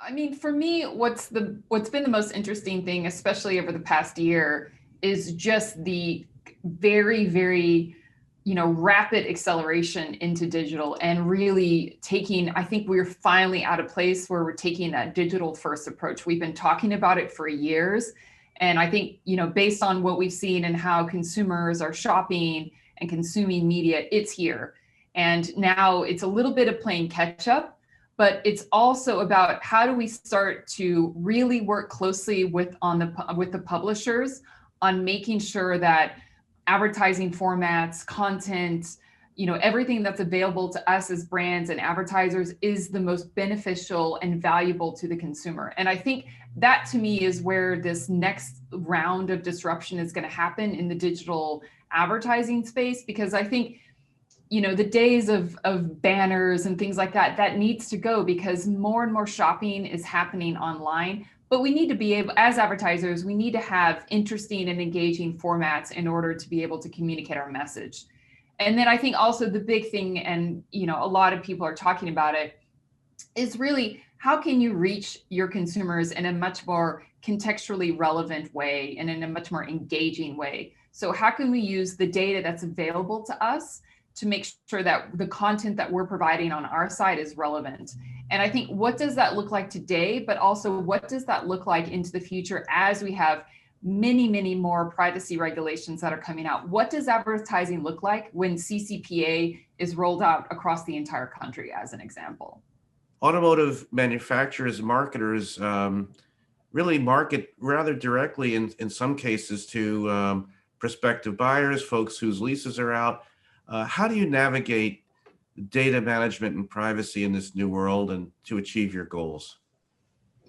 I mean, for me, what's been the most interesting thing, especially over the past year, is just the very, rapid acceleration into digital and really taking, I think we're finally at a place where we're taking that digital first approach. We've been talking about it for years. And I think, based on what we've seen and how consumers are shopping and consuming media, it's here. And now it's a little bit of playing catch up, but it's also about how do we start to really work closely with the publishers on making sure that advertising formats, content, everything that's available to us as brands and advertisers is the most beneficial and valuable to the consumer. And I think that to me is where this next round of disruption is going to happen in the digital advertising space, because I think the days of banners and things like that, that needs to go, because more and more shopping is happening online. But we need to be able, as advertisers, we need to have interesting and engaging formats in order to be able to communicate our message. And then I think also the big thing, and a lot of people are talking about it, is really how can you reach your consumers in a much more contextually relevant way and in a much more engaging way. So how can we use the data that's available to us to make sure that the content that we're providing on our side is relevant? And I think, what does that look like today, but also what does that look like into the future as we have many more privacy regulations that are coming out? What does advertising look like when CCPA is rolled out across the entire country, as an example? Automotive manufacturers, marketers really market rather directly in some cases to prospective buyers, folks whose leases are out. How do you navigate data management and privacy in this new world and to achieve your goals?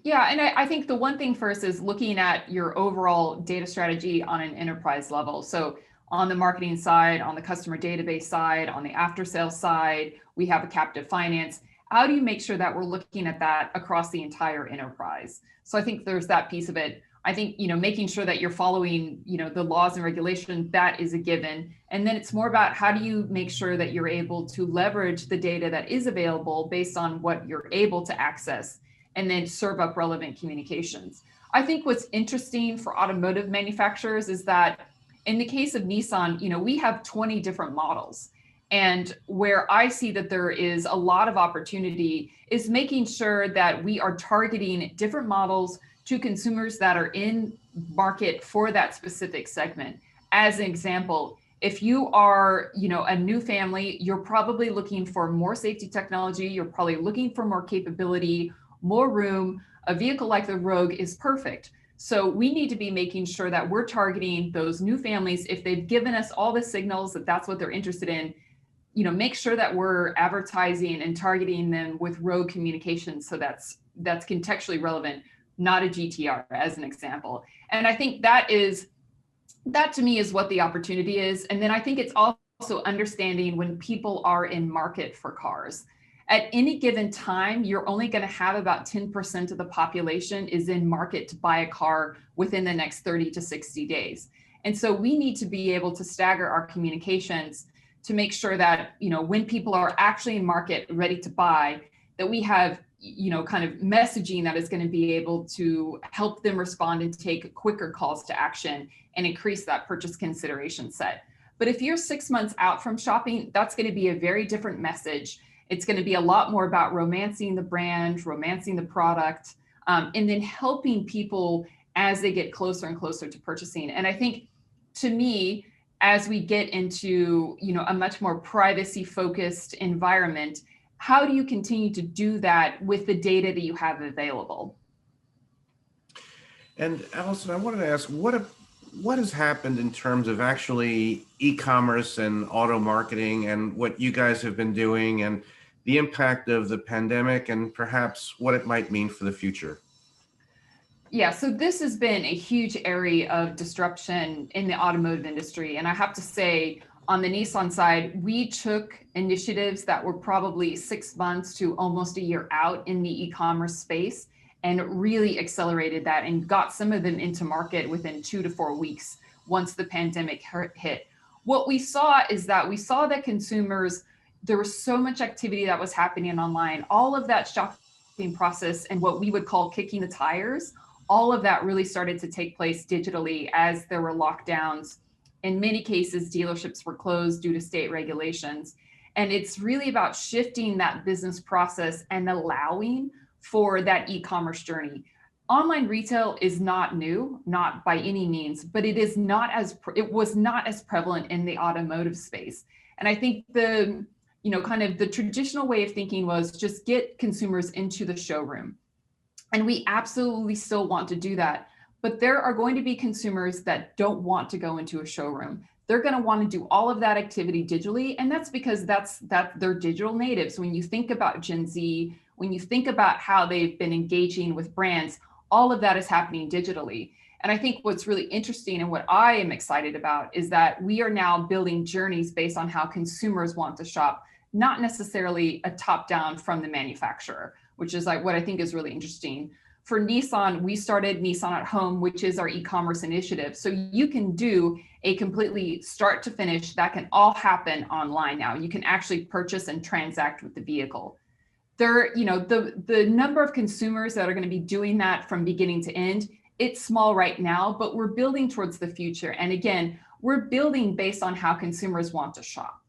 Yeah, and I think the one thing first is looking at your overall data strategy on an enterprise level. So on the marketing side, on the customer database side, on the after sales side, we have a captive finance. How do you make sure that we're looking at that across the entire enterprise? So I think there's that piece of it. I think, making sure that you're following, the laws and regulations, that is a given. And then it's more about how do you make sure that you're able to leverage the data that is available based on what you're able to access, and then serve up relevant communications. I think what's interesting for automotive manufacturers is that in the case of Nissan, we have 20 different models. And where I see that there is a lot of opportunity is making sure that we are targeting different models to consumers that are in market for that specific segment. As an example, if you are, a new family, you're probably looking for more safety technology, you're probably looking for more capability, more room. A vehicle like the Rogue is perfect. So we need to be making sure that we're targeting those new families. If they've given us all the signals that that's what they're interested in, make sure that we're advertising and targeting them with Rogue communications. So that's contextually relevant, not a GTR, as an example. And I think that to me is what the opportunity is. And then I think it's also understanding when people are in market for cars. At any given time, you're only going to have about 10% of the population is in market to buy a car within the next 30 to 60 days. And so we need to be able to stagger our communications to make sure that, when people are actually in market ready to buy, that we have, kind of messaging that is going to be able to help them respond and take quicker calls to action and increase that purchase consideration set. But if you're 6 months out from shopping, that's going to be a very different message. It's going to be a lot more about romancing the brand, romancing the product, and then helping people as they get closer and closer to purchasing. And I think, to me, as we get into, a much more privacy focused environment, how do you continue to do that with the data that you have available? And Allyson, I wanted to ask, what has happened in terms of actually e-commerce and auto marketing, and what you guys have been doing, and the impact of the pandemic, and perhaps what it might mean for the future? Yeah, so this has been a huge area of disruption in the automotive industry. And I have to say, on the Nissan side, we took initiatives that were probably 6 months to almost a year out in the e-commerce space and really accelerated that and got some of them into market within 2 to 4 weeks once the pandemic hit. What we saw is that we saw that consumers, there was so much activity that was happening online. All of that process and what we would call kicking the tires, all of that really started to take place digitally as there were lockdowns. In many cases, dealerships were closed due to state regulations. And it's really about shifting that business process and allowing for that e-commerce journey. Online retail is not new, not by any means, but it was not as prevalent in the automotive space. And I think kind of the traditional way of thinking was just get consumers into the showroom. And we absolutely still want to do that. But there are going to be consumers that don't want to go into a showroom. They're going to want to do all of that activity digitally. And that's because they're digital natives. When you think about Gen Z, when you think about how they've been engaging with brands, all of that is happening digitally. And I think what's really interesting and what I am excited about is that we are now building journeys based on how consumers want to shop, not necessarily a top down from the manufacturer, which is like what I think is really interesting. For Nissan, we started Nissan at Home, which is our e-commerce initiative. So you can do a completely start to finish, that can all happen online now. You can actually purchase and transact with the vehicle. The number of consumers that are going to be doing that from beginning to end, it's small right now, but we're building towards the future. And again, we're building based on how consumers want to shop.